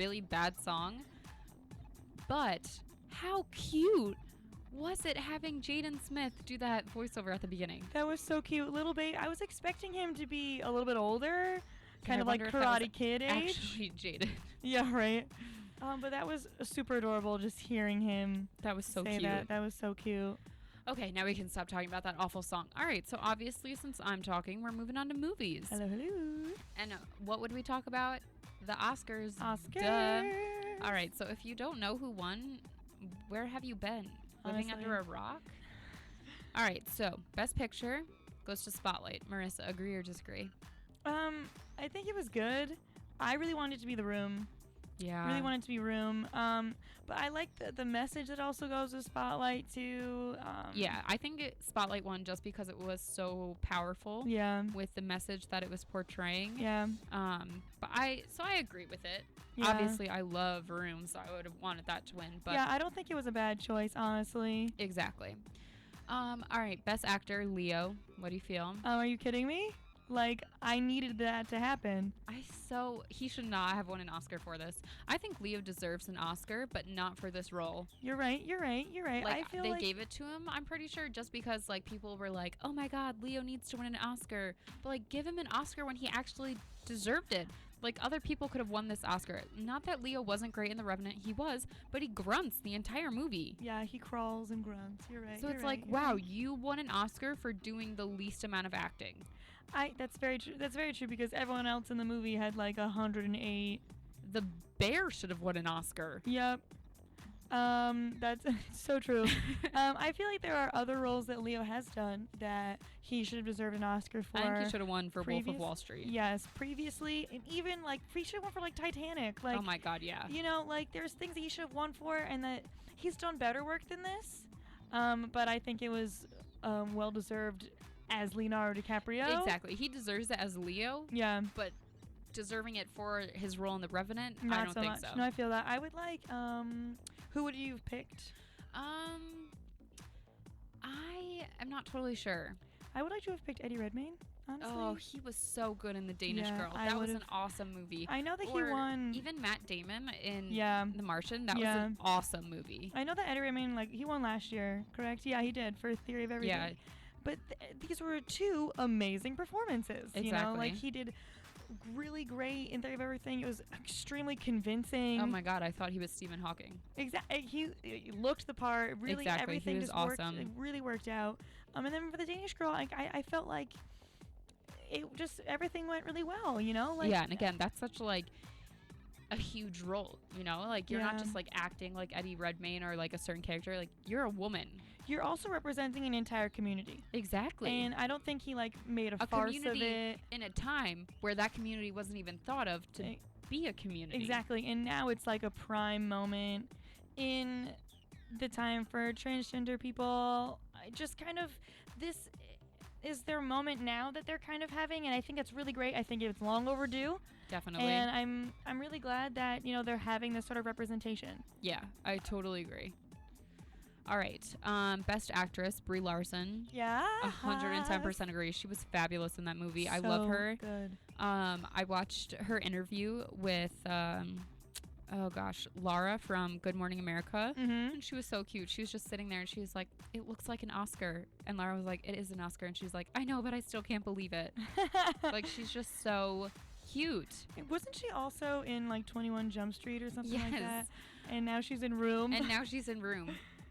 really bad song. But how cute was it having Jaden Smith do that voiceover at the begining? That was so cute. Little baby. I was expecting him to be a little bit older, kind I of like wonder if that was Karate Kid age. Actually, Jaden. Yeah, right. But that was super adorable just hearing him That was so say cute. that. That was so cute. Okay, now we can stop talking about that awful song. All right, so obviously, since I'm talking, we're moving on to movies. Hello, hello. And what would we talk about? The Oscars. Oscars. Duh. All right, so if you don't know who won, where have you been? Living Honestly. under a rock? All right, so Best Picture goes to Spotlight. Marissa, agree or disagree? I think it was good. I really wanted it to be The Room. Yeah. Really wanted it to be Room. But I like the message that also goes with Spotlight too. Yeah, I think Spotlight won just because it was so powerful. Yeah. With the message that it was portraying. Yeah. But I agree with it. Yeah. Obviously, I love Room, so I would have wanted that to win. But yeah, I don't think it was a bad choice, honestly. exactly. All right, Best Actor, Leo. What do you feel? Are you kidding me? Like, I needed that to happen. He should not have won an Oscar for this. I think Leo deserves an Oscar, but not for this role. You're right. Like, I feel they like gave it to him, I'm pretty sure, just because like people were like, oh my god, Leo needs to win an Oscar. But like, give him an Oscar when he actually deserved it. Like, other people could have won this Oscar. Not that Leo wasn't great in The Revenant, he was, but he grunts the entire movie. Yeah, he crawls and grunts. You're right. So you're it's right, like, you're wow, right. you won an Oscar for doing the least amount of acting. That's very true. That's very true because everyone else in the movie had like 108. The Bear should have won an Oscar. Yep. That's so true. I feel like there are other roles that Leo has done that he should have deserved an Oscar for. I think he should have won for Wolf of Wall Street. Yes, previously, and even like he should have won for like Titanic. Like, oh my god, yeah. You know, like there's things that he should have won for, and that he's done better work than this. But I think it was well deserved as Leonardo DiCaprio. Exactly. He deserves it as Leo. Yeah. But deserving it for his role in The Revenant, Not I don't so think much. so. No, I feel that. I would like who would you have picked? I am not totally sure. I would like to have picked Eddie Redmayne, honestly. Oh, he was so good in The Danish Yeah, Girl. I That was an would've- awesome movie. I know that he Or won. Even Matt Damon in Yeah. The Martian. That was Yeah. an awesome movie. I know that Eddie Redmayne, like, he won last year, correct? Yeah, he did for Theory of Everything. Yeah. But these were two amazing performances. You know, Exactly. like he did really great in Theory of Everything. It was extremely convincing. Oh my god, I thought he was Stephen Hawking. Exactly. He looked the part. Really, Exactly. everything He was just worked. awesome. It really worked out. And then for the Danish Girl, I felt like it just everything went really well. You know, like yeah, and again, that's such like a huge role, you know? Like, you're not Yeah. just like acting like Eddie Redmayne or like a certain character. Like, you're a woman. you're also representing an entire community. Exactly. And I don't think he like made a a farce of community it. in a time where that community wasn't even thought of to Eh, be a community. Exactly. And now it's like a prime moment in the time for transgender people. I just kind of this is their moment now that they're kind of having, and I think it's really great. I think it's long overdue. Definitely. And I'm really glad that, you know, they're having this sort of representation. Yeah, I totally agree. All right. Best Actress, Brie Larson. Yeah. 110% agree. She was fabulous in that movie. I love her. Good. I watched her interview with Laura from Good Morning America. Mm-hmm. And she was so cute. She was just sitting there and she was like, it looks like an Oscar. And Laura was like, it is an Oscar. And she's like, I know, but I still can't believe it. Like, she's just so cute. Wasn't she also in like 21 Jump Street or something like Yes. that? And now she's in Room. And now she's in Room.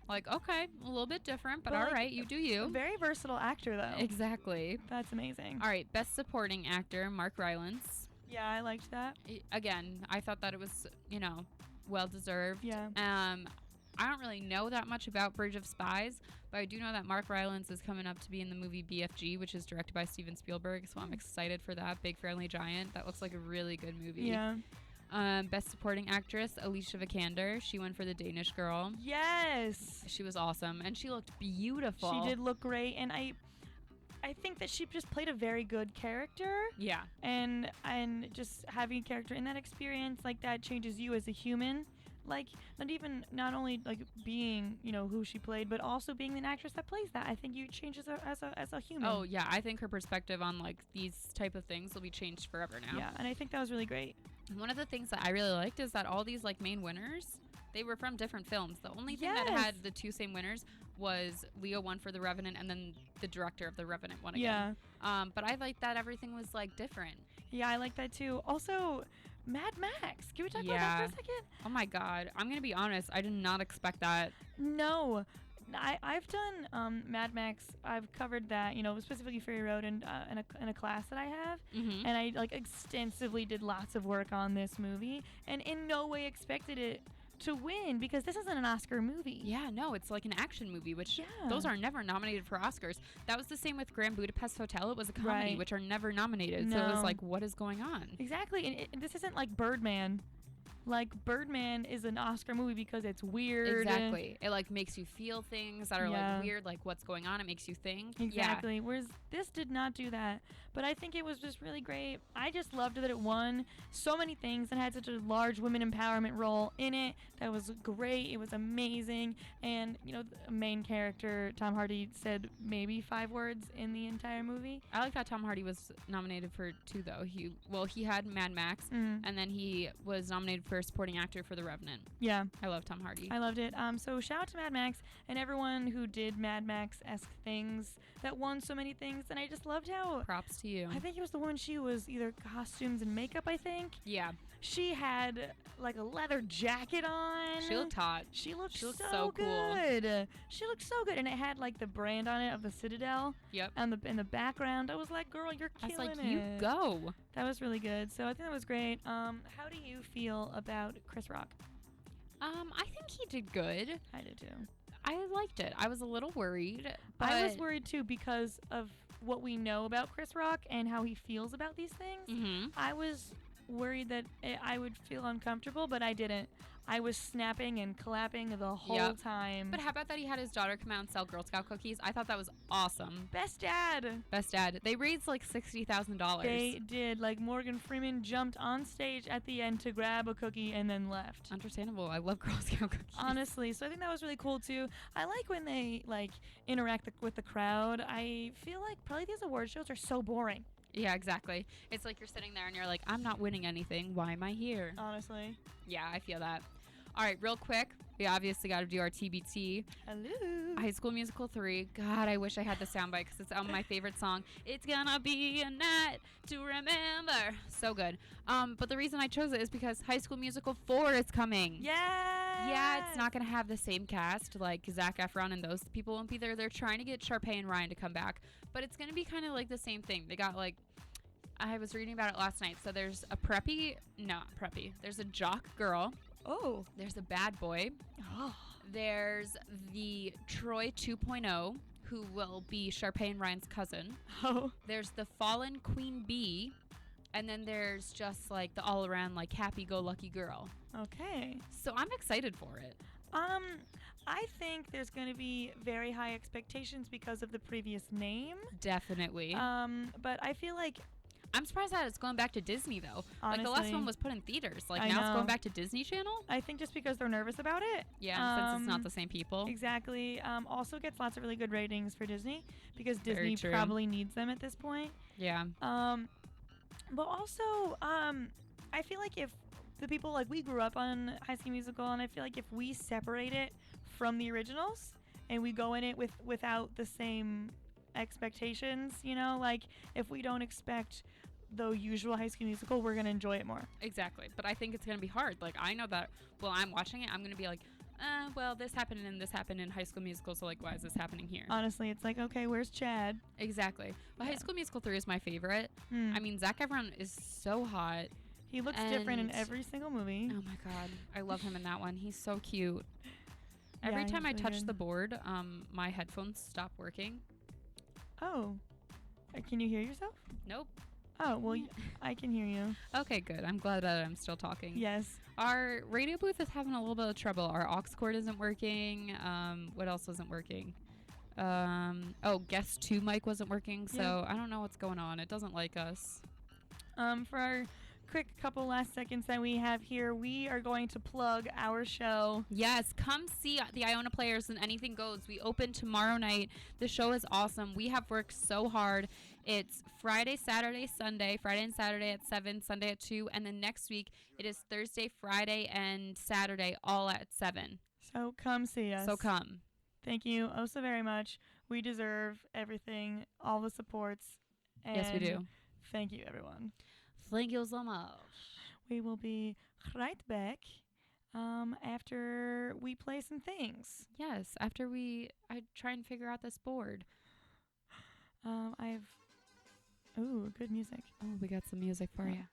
Like, okay, a little bit different, but But, all like, right, you do a you. very versatile actor, though. Exactly. That's amazing. All right, Best Supporting Actor, Mark Rylance. Yeah, I liked that. Again, I thought that it was, you know, well deserved. Yeah. I don't really know that much about Bridge of Spies, but I do know that Mark Rylance is coming up to be in the movie BFG, which is directed by Steven Spielberg. So I'm excited for that. Big Fairly Giant. That looks like a really good movie. Yeah. Best Supporting Actress, Alicia Vikander. She won for The Danish Girl. Yes. She was awesome, and she looked beautiful. She did look great, and I think that she just played a very good character. Yeah. And just having a character in that experience like that changes you as a human. Like, not only like being, you know, who she played, but also being an actress that plays that. I think you changes her as a human. Oh yeah, I think her perspective on like these type of things will be changed forever now. Yeah, and I think that was really great. One of the things that I really liked is that all these like main winners, they were from different films. The only thing that Yes. had the two same winners was Leo won for The Revenant, and then the director of The Revenant won again. Yeah. But I liked that everything was like different. Yeah, I like that too. Also, Mad Max. Can we talk about Yeah. that for a second? Oh my god, I'm gonna be honest, I did not expect that. No. I've done Mad Max. I've covered that, you know, specifically Fury Road in a class that I have. Mm-hmm. And I like extensively did lots of work on this movie and in no way expected it to win because this isn't an Oscar movie. Yeah, no, it's like an action movie, which Yeah. those are never nominated for Oscars. That was the same with Grand Budapest Hotel. It was a comedy, Right. which are never nominated. So it was No. like, what is going on? Exactly. And this isn't like Birdman. Like Birdman is an Oscar movie because it's weird. Exactly. It like makes you feel things that are Yeah. like weird, like what's going on. It makes you think. Exactly. Whereas this did not do that. But I think it was just really great. I just loved that it won so many things and had such a large women empowerment role in it. That was great. It was amazing. And, you know, the main character, Tom Hardy, said maybe 5 words in the entire movie. I like that Tom Hardy was nominated for 2 though. He had Mad Max, and then he was nominated for supporting actor for The Revenant. Yeah, I love Tom Hardy. I loved it. So shout out to Mad Max and everyone who did Mad Max-esque things that won so many things. And I just loved how, Props to you. I think it was the woman, she was either costumes and makeup, I think. Yeah, She had like a leather jacket on. she looked hot. She looked She looked so, so cool. good. She looked so good, and it had like the brand on it of the Citadel. Yep. And in the background, I was like, "Girl, you're I was killing like, it." you go. That was really good. So I think that was great. How do you feel about Chris Rock? I think he did good. I did too. I liked it. I was a little worried, but I was worried too because of what we know about Chris Rock and how he feels about these things. Mm-hmm. I was worried that I would feel uncomfortable, but I didn't. I was snapping and clapping the whole Yep. time. But how about that he had his daughter come out and sell Girl Scout cookies? I thought that was awesome. Best dad. Best dad. They raised like $60,000. They did. Like Morgan Freeman jumped on stage at the end to grab a cookie and then left. Understandable. I love Girl Scout cookies. Honestly, so I think that was really cool too. I like when they like interact with the crowd. I feel like probably these award shows are so boring. Yeah, exactly. It's like you're sitting there and you're like, I'm not winning anything. Why am I here? Honestly. Yeah, I feel that. All right, real quick. We obviously got to do our TBT. Hello. High School Musical 3. God, I wish I had the soundbite because it's on my favorite song. It's gonna be a night to remember. So good. But the reason I chose it is because High School Musical 4 is coming. Yeah. Yeah, it's not going to have the same cast. Like Zac Efron and those people won't be there. They're trying to get Sharpay and Ryan to come back. But it's going to be kind of like the same thing. They got like, I was reading about it last night. So there's a There's a jock girl. Oh. There's a bad boy. Oh. There's the Troy 2.0, who will be Sharpay and Ryan's cousin. Oh. There's the fallen Queen Bee. And then there's just like the all around like happy-go-lucky girl. Okay. So I'm excited for it. I think there's going to be very high expectations because of the previous name. Definitely. But I feel like I'm surprised that it's going back to Disney though. Like the last honestly, one was put in theaters. Like I now it's know. going back to Disney Channel. I think just because they're nervous about it. Yeah, since it's not the same people. Exactly. Also gets lots of really good ratings for Disney because Very Disney true. probably needs them at this point. Yeah. But also, I feel like if the people like we grew up on High School Musical, and I feel like if we separate it from the originals and we go in it without the same expectations, you know, like if we don't expect the usual High School Musical, we're gonna enjoy it more. Exactly. But I think it's gonna be hard. Like I know that while I'm watching it, I'm gonna be like, well, this happened and this happened in High School Musical, so like, why is this happening here? Honestly, it's like, okay, where's Chad? Exactly. But High Yeah. School Musical 3 is my favorite. Hmm. I mean, Zac Efron is so hot. He looks different in and- every single movie. Oh my god, I love him in that one. He's so cute. Yeah, Every he's time I really touch good. the board, my headphones stop working. Oh, can you hear yourself? Nope. Oh, well, I can hear you. Okay, good. I'm glad that I'm still talking. Yes. Our radio booth is having a little bit of trouble. Our aux cord isn't working. What else isn't working? Guest 2 mic wasn't working, so Yeah. I don't know what's going on. It doesn't like us. For our quick couple last seconds that we have here, we are going to plug our show. Yes, come see the Iona Players and Anything Goes. We open tomorrow night. The show is awesome. We have worked so hard. It's Friday, Saturday, Sunday. Friday and Saturday at 7, Sunday at 2. And then next week, it is Thursday, Friday, and Saturday, all at 7. So come see us. So come. Thank you oh so very much. We deserve everything, all the supports. And Yes, we do. Thank you, everyone. Thank you so much. We will be right back after we play some things. Yes, after I try and figure out this board. Ooh, good music. Oh, we got some music for Yeah. you.